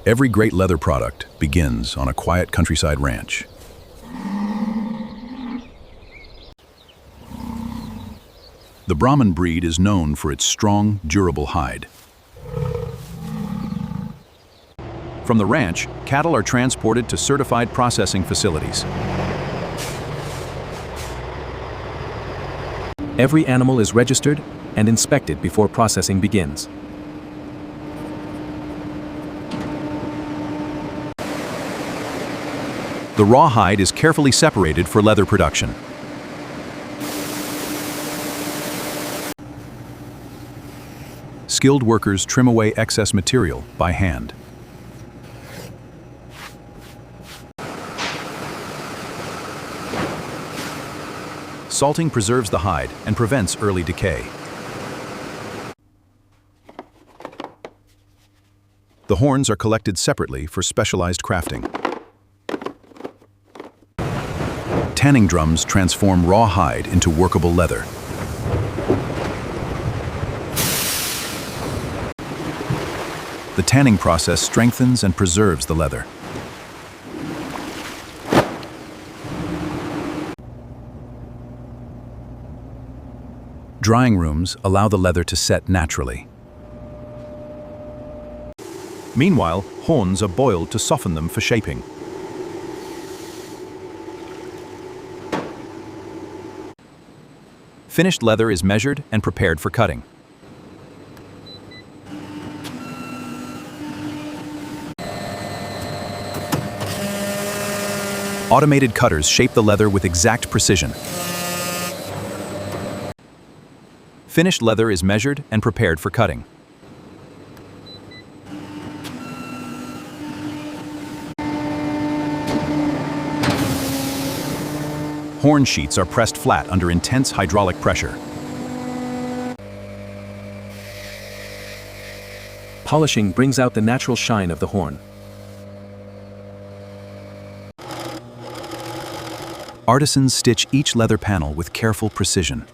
Every great leather product begins on a quiet countryside ranch. The Brahman breed is known for its strong, durable hide. From the ranch, cattle are transported to certified processing facilities. Every animal is registered and inspected before processing begins. The raw hide is carefully separated for leather production. Skilled workers trim away excess material by hand. Salting preserves the hide and prevents early decay. The horns are collected separately for specialized crafting. Tanning drums transform raw hide into workable leather. The tanning process strengthens and preserves the leather. Drying rooms allow the leather to set naturally. Meanwhile, horns are boiled to soften them for shaping. Finished leather is measured and prepared for cutting. Automated cutters shape the leather with exact precision. Finished leather is measured and prepared for cutting. Horn sheets are pressed flat under intense hydraulic pressure. Polishing brings out the natural shine of the horn. Artisans stitch each leather panel with careful precision.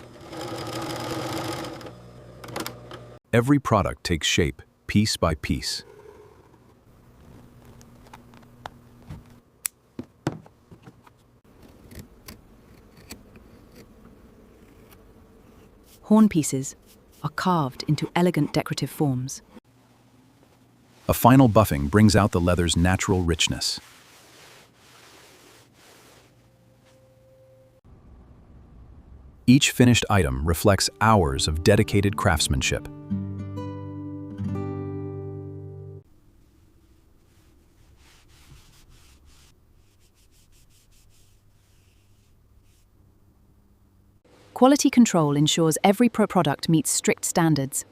Every product takes shape, piece by piece. Horn pieces are carved into elegant decorative forms. A final buffing brings out the leather's natural richness. Each finished item reflects hours of dedicated craftsmanship. Quality control ensures every product meets strict standards.